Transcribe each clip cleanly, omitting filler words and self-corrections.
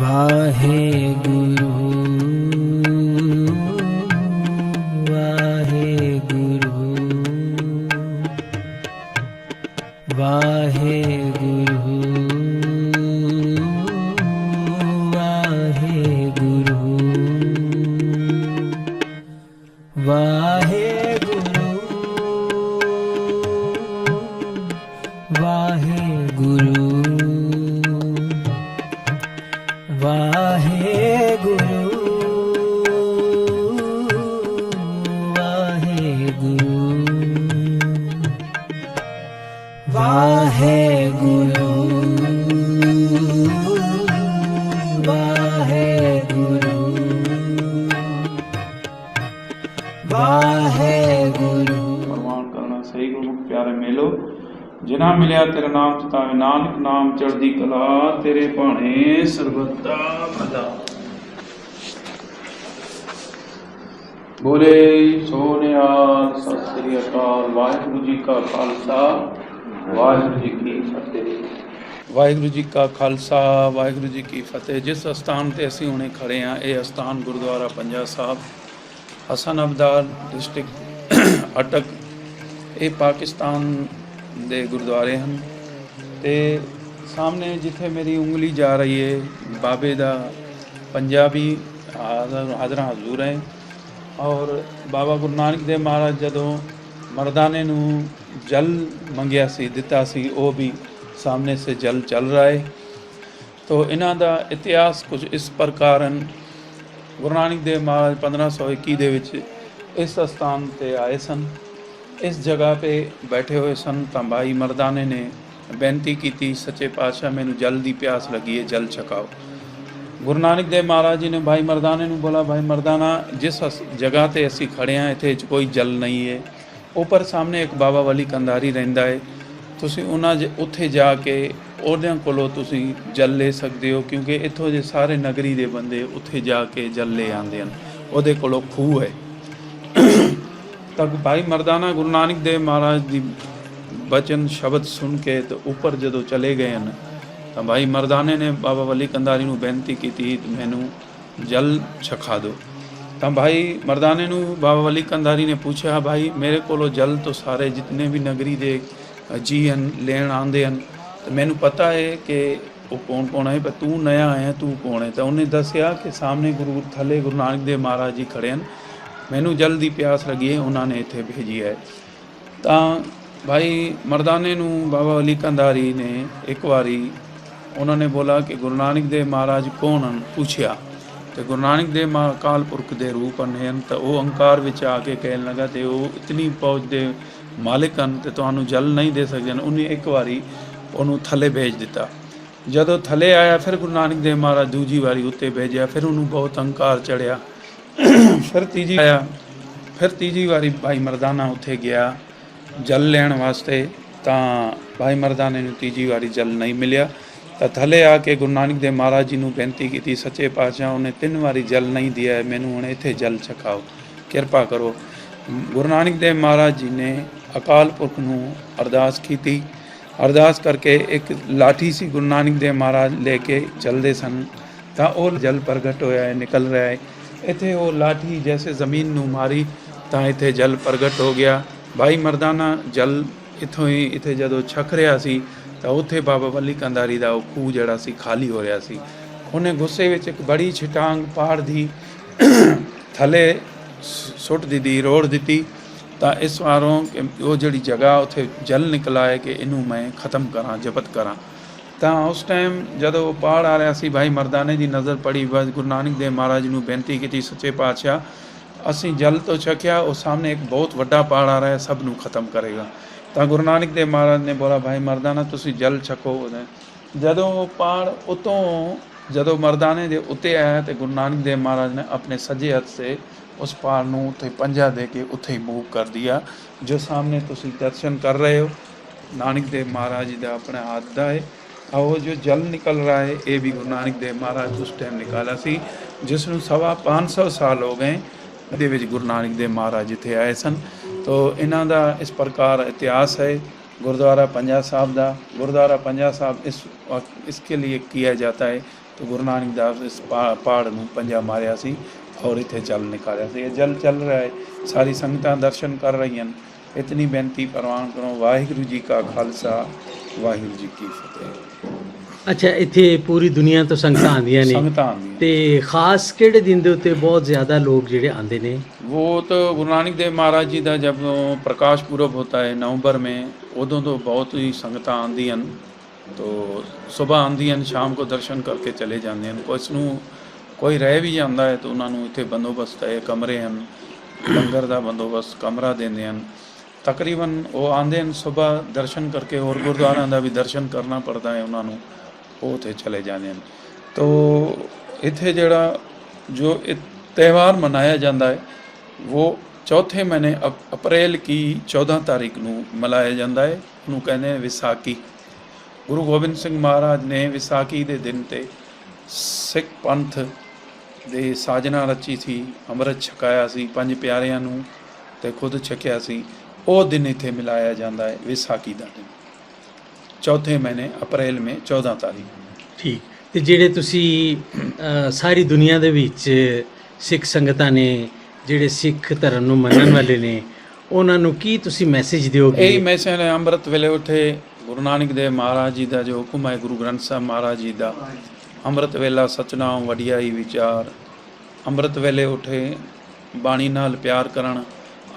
वाहे गुरु वाहे गुरु वाहे गुरु वाहे गुरु वाहे गुरु वाहे गुरु वाहे गुरु वाहे गुरु वाहे गुरु वाहे गुरु वाहे गुरु। प्रमाण करना सही गुरमुख प्यारे मेलो जिना मिलिया तेरा नाम चितावे नानक नाम चढ़दी कला तेरे भाणे सर्वदा भला। बोले सोनिहाल सत श्री अकाल। वाहिगुरु जी का खालसा वाहिगुरु जी की फतेह। वाहिगुरु जी का खालसा वाहिगुरु जी की फतेह। जिस अस्थान ते ਅਸੀਂ ਹੁਣੇ ਖੜੇ ਆ ਇਹ ਅਸਥਾਨ ਗੁਰਦੁਆਰਾ ਪੰਜਾ ਸਾਹਿਬ ਹਸਨ ਅਬਦਾਲ ਡਿਸਟ੍ਰਿਕਟ ਅਟਕ ਇਹ ਪਾਕਿਸਤਾਨ ਦੇ ਗੁਰਦੁਆਰੇ ਹਨ ਤੇ ਸਾਹਮਣੇ ਜਿੱਥੇ ਮੇਰੀ ਉਂਗਲੀ ਜਾ ਰਹੀ ਹੈ ਬਾਬੇ ਦਾ ਪੰਜਾਬੀ ਹਾਜ਼ਰਾ ਹਜ਼ੂਰ ਹੈ। ਔਰ ਬਾਬਾ ਗੁਰੂ ਨਾਨਕ ਦੇਵ ਮਹਾਰਾਜ ਜਦੋਂ ਮਰਦਾਨੇ ਨੂੰ ਜਲ ਮੰਗਿਆ ਸੀ ਦਿੱਤਾ ਸੀ ਉਹ ਵੀ ਸਾਹਮਣੇ ਸੇ ਜਲ ਚੱਲ रहा है। तो ਇਹਨਾਂ ਦਾ ਇਤਿਹਾਸ ਕੁਝ ਇਸ ਪ੍ਰਕਾਰ ਹਨ। ਗੁਰੂ ਨਾਨਕ ਦੇਵ ਮਹਾਰਾਜ 1521 ਦੇ ਵਿੱਚ ਇਸ ਸਥਾਨ ਤੇ ਆਏ ਸਨ। इस जगह पे बैठे हुए सन तो भाई मर्दाने ने बेनती की थी सच्चे पातशाह मैनू जल की प्यास लगी है जल छकाओ। गुरु नानक देव महाराज जी ने भाई मर्दाने नू बोला भाई मर्दाना जिस जगह ते असी खड़े हैं इत्थे कोई जल नहीं है। ऊपर सामने एक बाबा वली कंधारी रहिंदा है तुसी उन्हां उत्थे जाके उहदे कोलों तुसी जल ले सकते हो क्योंकि इत्थों दे सारे नगरी दे बंदे उत्थे जाके जल ले आंदे हन। उहदे कोलों खूह है। तक भाई मर्दाना गुरु नानक देव महाराज की बचन शब्द सुन के तो ऊपर जदों चले गए हैं तो भाई मर्दाने ने बाबा वली कंधारी नू बेनती की थी मैनू जल छका दो। तो भाई मर्दाने नू बाबा वली कंधारी ने पूछा भाई मेरे कोलों जल तो सारे जितने भी नगरी दे जी हैं लेन आंदे हैं तो मैनू पता है कि वो कौन कौन है पर तू नया आया तू कौन है। तो उन्हें दसिया कि सामने गुरु थले गुरु नानक देव महाराज जी खड़े हैं मैनू जल की प्यास लगी है उन्होंने इत्थे भेजी है। तो भाई मर्दाने नू बाबा अली कंधारी ने एक बारी उन्होंने बोला कि गुरु नानक देव महाराज कौन हैं पूछया तो गुरु नानक देव अकाल पुरख के रूप हैं। तो वो अंकार विच आके कहन लगा तो वो इतनी फौज के मालिक हैं तो तुहानू जल नहीं दे सकते। उन्हें एक बारी उन्होंने थले भेज दिता। जदों थले आया फिर गुरु नानक देव महाराज दूजी बारी उत्ते भेजा फिर उन्होंने बहुत अंकार चढ़िया। फिर तीजी आया फिर तीजी बारी भाई मर्दाना उत्थे गया जल लैण वास्ते तो भाई मर्दाने नूं तीजी बारी जल नहीं मिलिया। तो थले आके गुरु नानक देव महाराज जी नूं बेनती की थी सच्चे पातशाह उन्हें 3 बारी जल नहीं दिया है मैनू हुण इत्थे जल छकाओ किरपा करो। गुरु नानक देव महाराज जी ने अकाल पुरख नूं अरदास की थी। अरदास करके एक लाठी सी गुरु नानक देव महाराज लेके चलते सन तो वो जल प्रगट होया है निकल रहा है। इत्थे वो लाठी जैसे ज़मीन नूं मारी तो इत्थे जल प्रगट हो गया। भाई मर्दाना जल इत्थों ही इत्थे जदों छक रहा सी तो उत्थे बाबा वली कंधारी दा वो खूह जिहड़ा सी खाली हो रहा सी। उन्हें गुस्से विच एक बड़ी छिटांग पहाड़ दी थले सुट दी रोड़ दी। तो इस वारों वो जिहड़ी जगह उत्थे जल निकला है कि इनू मैं ख़त्म करा जपत करा। तो उस टाइम जदों पहाड़ आ रहा सी भाई मर्दाने की नज़र पड़ी बस गुरु नानक देव महाराज नूं बेनती की सच्चे पातशाह असी जल तो छकिया और सामने एक बहुत वड्डा पहाड़ आ रहा है सब नूं खत्म करेगा। तो गुरु नानक देव महाराज ने बोला भाई मर्दाना तुसी जल छको। जदों पहाड़ उतों जदों मर्दाने दे उत्ते आया तो गुरु नानक देव महाराज ने अपने सज्जे हाथ से उस पहाड़ नूं उत्थे पंजा दे के उत्थे ही मूव कर दिया। जो सामने तुसी दर्शन कर रहे हो नानक देव महाराज जी का अपने हाथ का है। और वो जो जल निकल रहा है ये भी गुरु नानक देव महाराज उस टाइम निकाला सी जिसनूं 550 साल हो गए ਇਹਦੇ ਵਿੱਚ ਗੁਰੂ ਨਾਨਕ ਦੇਵ ਮਹਾਰਾਜ ਜਿੱਥੇ ਆਏ ਸਨ। तो इन्हां दा इस प्रकार इतिहास है गुरुद्वारा पंजा साहब का। गुरुद्वारा पंजा साहब इसके लिए किया जाता है तो गुरु नानक देव इस पहाड़ ਨੂੰ ਪੰਜਾ ਮਾਰਿਆ ਸੀ ਔਰ ਇੱਥੇ ਜਲ ਨਿਕਾਲਿਆ ਸੀ। ਇਹ ਜਲ ਚੱਲ ਰਿਹਾ ਹੈ, ਸਾਰੀ ਸੰਗਤਾਂ ਦਰਸ਼ਨ ਕਰ ਰਹੀਆਂ ਹਨ। ਇਤਨੀ ਬੇਨਤੀ ਪ੍ਰਵਾਨ ਕਰੋ। ਵਾਹਿਗੁਰੂ ਜੀ ਕਾ ਖਾਲਸਾ, ਵਾਹਿਗੁਰੂ ਜੀ ਕੀ ਫਤਿਹ। ਅੱਛਾ, ਇੱਥੇ ਪੂਰੀ ਦੁਨੀਆ ਤੋਂ ਸੰਗਤਾਂ ਆਉਂਦੀਆਂ ਨੇ ਸੰਗਤਾਂ ਆਉਂਦੀਆਂ ਤੇ ਖਾਸ ਕਿਹੜੇ ਦਿਨ ਦੇ ਉੱਤੇ ਬਹੁਤ ਜ਼ਿਆਦਾ ਲੋਕ ਜਿਹੜੇ ਆਉਂਦੇ ਨੇ? वो तो गुरु नानक देव महाराज जी का जब प्रकाश पूरब होता है नवंबर में, उदों तो बहुत ही संगत आंदी हैं। तो सुबह आंदी हैं, शाम को दर्शन करके चले जाते हैं। कुछ नू कोई रह भी जाता है तो उन्होंने इतने बंदोबस्त है, कमरे हैं, लंगर का बंदोबस्त कमरा देंगे हैं। तकरीबन वो आते हैं सुबह दर्शन करके, और गुरुद्वारा का भी दर्शन करना पड़ता है उन्होंने, वो उत्थे चले जाते हैं। तो इत्थे जड़ा जो त्यौहार मनाया जाता है वो चौथे महीने अप्रैल की 14 तारीख ਨੂੰ ਮਨਾਇਆ ਜਾਂਦਾ ਹੈ। ਉਹਨੂੰ ਕਹਿੰਦੇ ਨੇ ਵਿਸਾਖੀ। ਗੁਰੂ ਗੋਬਿੰਦ ਸਿੰਘ ਮਹਾਰਾਜ ਨੇ ਵਿਸਾਖੀ ਦੇ ਦਿਨ ਤੇ ਸਿੱਖ ਪੰਥ ਦੇ ਸਾਜਨਾ ਰਚੀ ਸੀ, ਅੰਮ੍ਰਿਤ ਛਕਾਇਆ ਸੀ ਪੰਜ ਪਿਆਰਿਆਂ ਨੂੰ ਤੇ ਖੁਦ ਛਕਿਆ ਸੀ। ਉਹ ਦਿਨ ਇੱਥੇ ਮਿਲਾਇਆ ਜਾਂਦਾ ਹੈ, ਵਿਸਾਖੀ ਦਾ ਦਿਨ, ਚੌਥੇ ਮਹੀਨੇ ਅਪ੍ਰੈਲ में 14 ਤਾਰੀਖ। ਠੀਕ। ਤੇ ਜਿਹੜੇ ਤੁਸੀਂ ਸਾਰੀ ਦੁਨੀਆ ਦੇ ਵਿੱਚ ਸਿੱਖ ਸੰਗਤਾਂ ਨੇ, ਜਿਹੜੇ ਸਿੱਖ ਧਰਮ ਨੂੰ ਮੰਨਣ ਵਾਲੇ ਨੇ, ਉਹਨਾਂ ਨੂੰ ਕੀ ਤੁਸੀਂ ਮੈਸੇਜ ਦਿਓਗੇ? ਇਹੀ ਮੈਸੇਜ ਹੈ। ਅੰਮ੍ਰਿਤ ਵੇਲੇ ਉੱਠੇ ਗੁਰੂ ਨਾਨਕ ਦੇਵ ਮਹਾਰਾਜ ਜੀ ਦਾ ਜੋ ਹੁਕਮ ਹੈ, ਗੁਰੂ ਗ੍ਰੰਥ ਸਾਹਿਬ ਮਹਾਰਾਜ ਜੀ ਦਾ, ਅੰਮ੍ਰਿਤ ਵੇਲਾ ਸਤਨਾਮ ਵਡਿਆਈ ਵਿਚਾਰ। ਅੰਮ੍ਰਿਤ ਵੇਲੇ ਉੱਠੇ ਬਾਣੀ ਨਾਲ ਪਿਆਰ ਕਰਨ,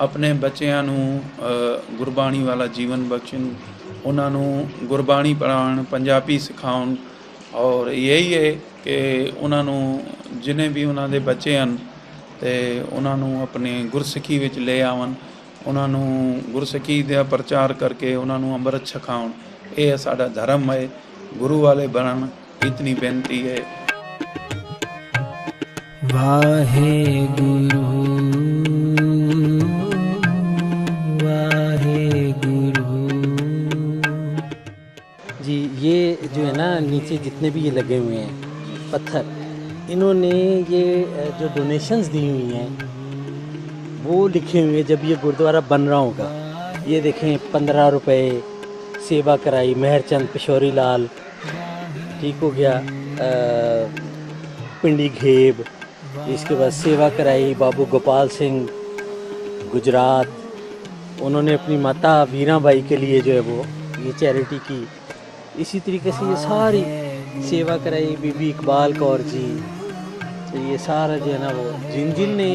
ਆਪਣੇ ਬੱਚਿਆਂ ਨੂੰ ਗੁਰਬਾਣੀ ਵਾਲਾ ਜੀਵਨ ਬਖਸ਼ਣ, ਉਹਨਾਂ ਨੂੰ ਗੁਰਬਾਣੀ ਪੜ੍ਹਾਉਣ, ਪੰਜਾਬੀ ਸਿਖਾਉਣ। ਔਰ ਇਹੀ ਹੈ ਕਿ ਉਹਨਾਂ ਨੂੰ ਜਿੰਨੇ ਵੀ ਉਹਨਾਂ ਦੇ ਬੱਚੇ ਹਨ ਤੇ ਉਹਨਾਂ ਨੂੰ ਆਪਣੇ ਗੁਰਸਿੱਖੀ ਵਿੱਚ ਲੈ ਆਵਣ, ਉਹਨਾਂ ਨੂੰ ਗੁਰਸਿੱਖੀ ਦਾ ਪ੍ਰਚਾਰ ਕਰਕੇ ਉਹਨਾਂ ਨੂੰ ਅੰਮ੍ਰਿਤ ਛਕਾਉਣ। ਇਹ ਸਾਡਾ ਧਰਮ ਹੈ, ਗੁਰੂ ਵਾਲੇ ਬਣਨ। ਇਤਨੀ ਬੇਨਤੀ ਹੈ। ਵਾਹਿਗੁਰੂ वाहेगुरु। जी, ये जो है ना नीचे जितने भी ये लगे हुए हैं पत्थर, इन्होंने ये जो डोनेशंस दी हुई हैं वो लिखे हुए हैं जब ये गुरुद्वारा बन रहा होगा। ये देखें, 15 रुपए सेवा कराई मेहरचंद पिशोरी लाल, ठीक हो गया, पिंडी घेब, इसके बाद सेवा कराई बाबू गोपाल सिंह गुजरात, उन्होंने अपनी माता वीराबाई के लिए जो है वो ये चैरिटी की। इसी तरीके से ये सारी सेवा कराई बीबी इकबाल कौर जी। तो ये सारा जो है ना वो जिन जिन ने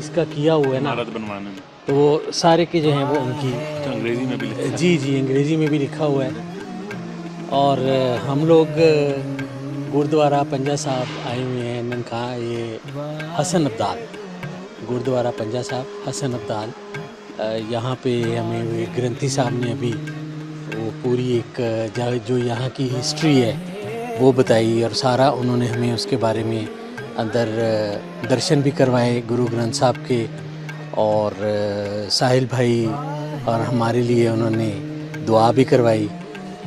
इसका किया हुआ है ना, बनवाने में तो वो सारे के जो हैं वो उनकी अंग्रेजी में भी लिखा है। जी जी, अंग्रेज़ी में भी लिखा हुआ है। और हम लोग गुरुद्वारा पंजा साहब आए हुए हैं ननखा, ये हसन अब्दाल गुरुद्वारा पंजा साहब हसन अब्दाल। यहाँ पे हमें वो ग्रंथी साहब ने अभी वो पूरी एक जो यहाँ की हिस्ट्री है वो बताई, और सारा उन्होंने हमें उसके बारे में अंदर दर्शन भी करवाए गुरु ग्रंथ साहब के। और साहिल भाई और हमारे लिए उन्होंने दुआ भी करवाई।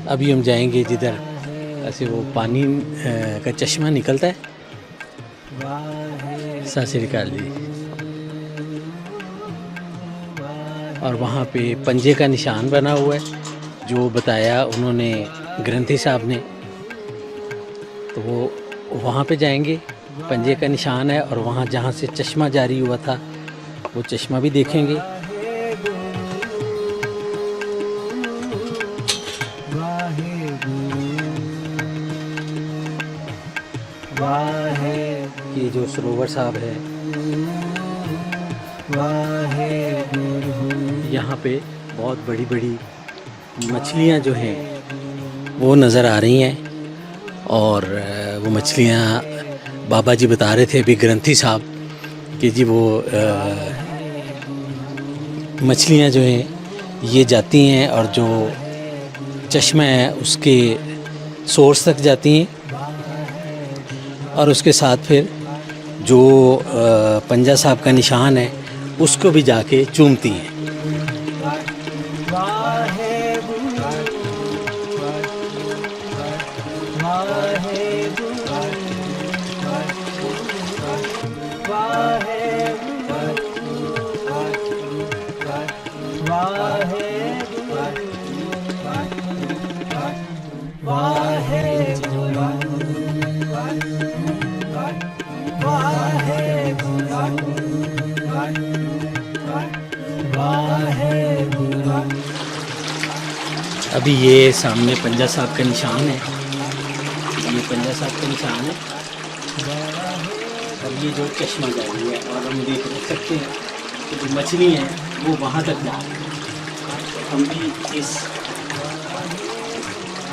अभी हम जाएंगे जिधर ऐसे वो पानी का चश्मा निकलता है। सत श्री अकाल जी। और वहाँ पे पंजे का निशान बना हुआ है जो बताया उन्होंने ग्रंथी साहब ने, तो वो वहाँ पे जाएंगे। पंजे का निशान है, और वहाँ जहाँ से चश्मा जारी हुआ था वो चश्मा भी देखेंगे। ये जो सरोवर साहब है, यहाँ पे बहुत बड़ी बड़ी मछलियाँ जो हैं वो नज़र आ रही हैं। और वो मछलियाँ बाबा जी बता रहे थे अभी ग्रंथी साहब कि जी वो मछलियाँ जो हैं ये जाती हैं और जो चश्मा है उसके सोर्स तक जाती हैं, और उसके साथ फिर जो पंजा साहब का निशान है उसको भी जाके चूमती हैं। अभी ये सामने पंजा साहब का निशान है, ये पंजा साहब का निशान है। और ये जो चश्मा जारी है, और हम देख सकते हैं कि जो मछली है वो वहाँ तक जा रही है। हम भी इस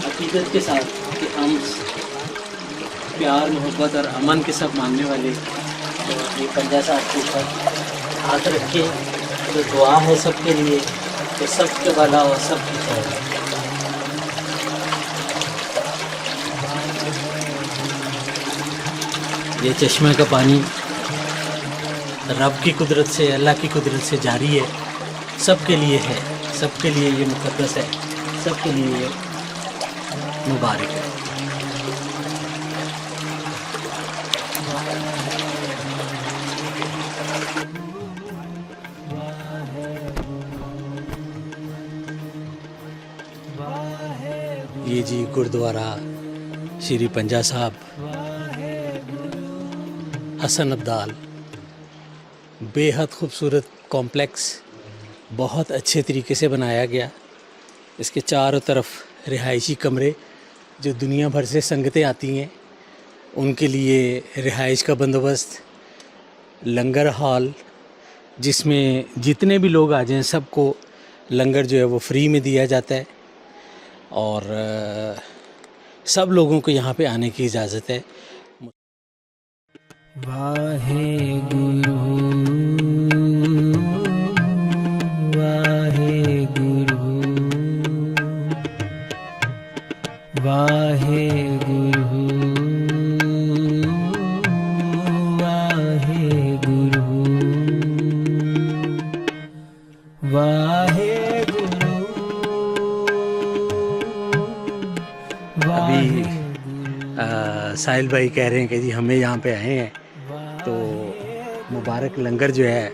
हकीकत के साथ कि हम प्यार मोहब्बत और अमन के सब मानने वाले, तो ये पंजा साहब के ऊपर हाथ रख के जो दुआ है सबके लिए, तो सबके भला और सबकी खैर। ये चश्मे का पानी रब की कुदरत से, अल्लाह की कुदरत से जारी है, सबके लिए है, सबके लिए ये मुक़द्दस है, सबके लिए ये मुबारक है। ये जी गुरुद्वारा श्री पंजा साहब हसन अब्दाल, बेहद खूबसूरत कॉम्प्लेक्स, बहुत अच्छे तरीके से बनाया गया। इसके चारों तरफ रिहायशी कमरे, जो दुनिया भर से संगतें आती हैं उनके लिए रिहाइश का बंदोबस्त, लंगर हॉल जिसमें जितने भी लोग आ जाएं सबको लंगर जो है वो फ्री में दिया जाता है, और सब लोगों को यहाँ पे आने की इजाज़त है। वाहे गुरु वाहे गुरु वाहे गुरु वाहे गुरु वाहे गुरु। अभी साहिल भाई कह रहे हैं कि जी हमें यहाँ पे आए हैं तो मुबारक लंगर जो है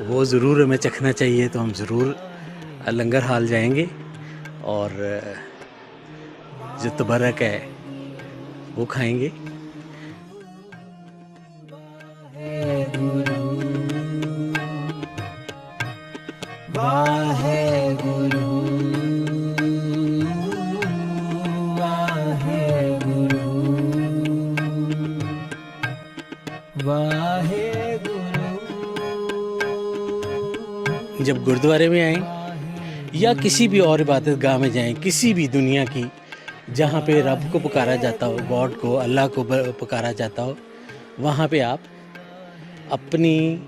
वो ज़रूर हमें चखना चाहिए, तो हम ज़रूर लंगर हाल जाएंगे और जो तबरक है वो खाएंगे। वाहे गुरु वाहे गुरु वाहे गुरु। जब गुरुद्वारे में आएं या किसी भी और इबादत गाह में जाएं, किसी भी दुनिया की जहाँ पे रब को पुकारा जाता हो, गॉड को, अल्लाह को पुकारा जाता हो, वहाँ पे आप अपनी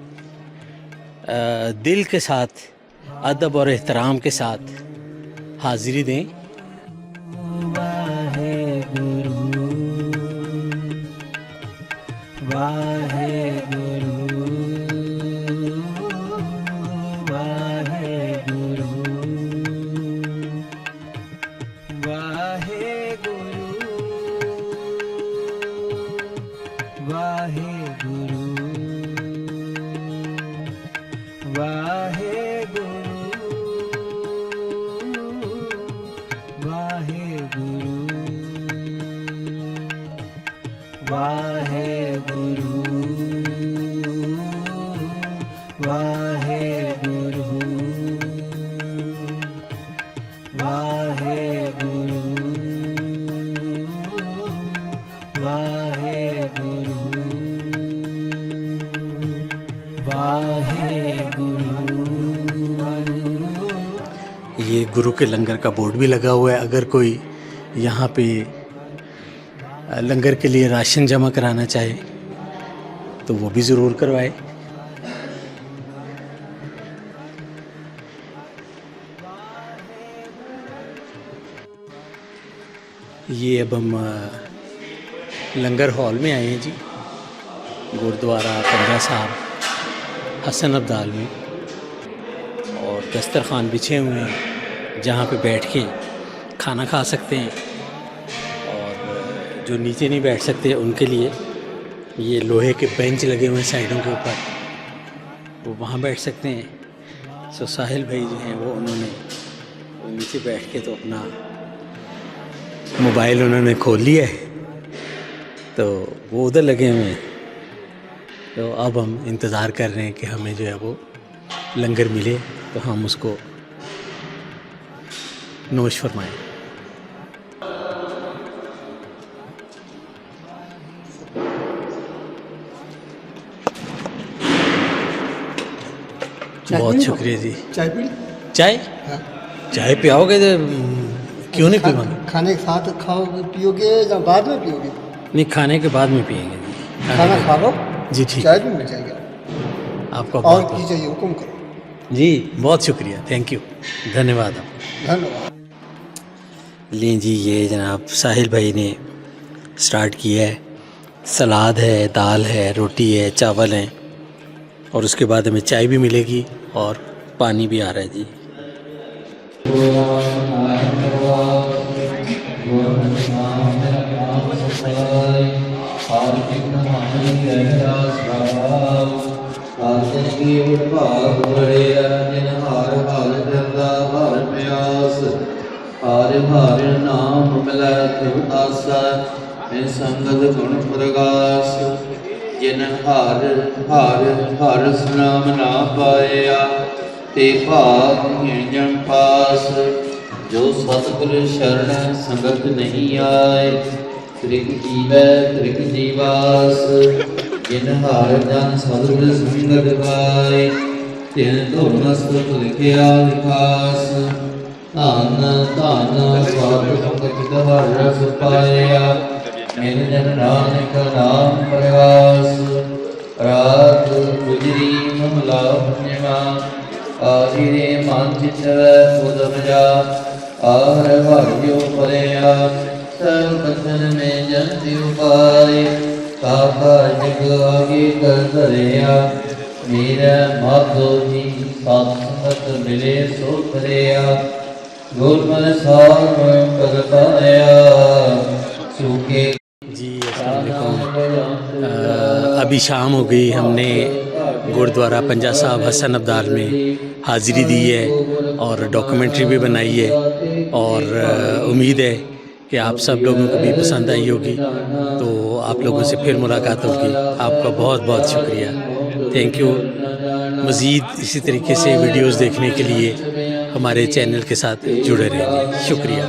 दिल के साथ, अदब और एहतराम के साथ हाज़िरी दें। वाहे गुरु वाहे गुरु वाहे गुरु वाहे गुरु वाहे गुरु वाहे गुरु वाहे गुरु वाहे गुरु वाहे गुरु वाहे गुरु वाहे गुरु वाहे गुरु। ये गुरु के लंगर का बोर्ड भी लगा हुआ है, अगर कोई यहाँ पे लंगर के लिए राशन जमा कराना चाहे तो वो भी ज़रूर करवाए। ये अब हम लंगर हॉल में आए हैं जी, गुरुद्वारा पंजा साहब हसन अब्दाल में, और दस्तरखान बिछे हुए हैं जहाँ पे बैठ के खाना खा सकते हैं, और जो नीचे नहीं बैठ सकते उनके लिए ये लोहे के बेंच लगे हुए हैं साइडों के ऊपर, वो वहाँ बैठ सकते हैं। सो साहिल भाई जो हैं वो नीचे बैठ के तो अपना मोबाइल उन्होंने खोल लिया है, तो वो उधर लगे हुए हैं। तो अब हम इंतज़ार कर रहे हैं कि हमें जो है वो लंगर मिले तो हम उसको नोश फरमाएं। बहुत शुक्रिया जी। चाय पी चाय हाँ। चाय पियाओगे तो क्यों नहीं पीवा? खाने के साथ खाओगे पियोगे या बाद में पियोगे? नहीं, खाने के बाद में पियेंगे जी। खाना खा लो, जी ठीक चाय है। भी मिल जाएगी। आपका और बहुत की बहुत चाहिए हुक्म करो। जी, बहुत शुक्रिया, थैंक यू, धन्यवाद आपका। धन्यवाद। लें जी, ये जनाब साहिल भाई ने स्टार्ट किया है। सलाद है, दाल है, रोटी है, चावल हैं और उसके बाद हमें चाय भी मिलेगी और पानी भी आ रहा है जी। ਹਰਿ ਹਰਿ ਨਾਮ ਮਿਲੈ ਤਿਵ ਆਸਾ ਐ ਸੰਗਤ ਗੁਣ ਪ੍ਰਗਾਸ ਜਿਨ ਹਰਿ ਹਰਿ ਹਰਿ ਨਾਮ ਨਾ ਪਾਇਆ ਤੇ ਭਾਗ ਜਨ ਪਾਸ ਜੋ ਸਤਿਗੁਰ ਸ਼ਰਨ ਸੰਗਤ ਨਹੀਂ ਆਏ ਤ੍ਰਿਕ ਜੀਵੈ ਤ੍ਰਿਕ ਜੀਵਾਸ ਜਿਨ ਹਰਿ ਜਨ ਸਤਿਗੁਰ ਸੰਗਤ ਗਾਏ ਤਿਨ ਧੁਰ ਮਸਤਕ ਲਿਖਿਆ ਵਿਕਾਸ ਧਨ ਧਨ ਸਤਿ ਸੰਗਤ ਹਰਿ ਰਸ ਪਾਇਆ ਮਿਲ ਜਨ ਨਾਨਕ ਨਾਮ ਪ੍ਰਗਾਸ ਰਾਤ ਗੁਜਰੀ ਮਮਲਾ ਪੁਨਿਆ ਆਹਿਰੇ ਮਨ ਚਿਤਵੈ ਉਦਮ ਜਾ ਆਹਰ ਭਾਗਿਓ ਪਰਿਆ ਸਰਬ ਬੰਧਨ ਮੇ ਜਨਤੀ ਉਪਾਏ ਕਾਕਾ ਜਗ ਆਗੇ ਕਰ ਧਰਿਆ ਮੇਰਾ ਮਾਧੋ ਜੀ ਸਤ ਸੰਗਤ ਮਿਲੇ ਸੋ ਧਰਿਆ गुरमन सार भगत आया सूखे जी अस्सलाम वालेकुम। अभी शाम हो गई, हमने गुरुद्वारा पंजा साहब हसन अब्दाल में हाज़िरी दी है और डॉक्यूमेंट्री भी बनाई है और उम्मीद है कि आप सब लोगों को भी पसंद आई होगी। तो आप लोगों से फिर मुलाकात होगी। आपका बहुत बहुत शुक्रिया, थैंक यू। मज़ीद इसी तरीके से वीडियोस देखने के लिए हमारे चैनल के साथ जुड़े रहेंगे। शुक्रिया।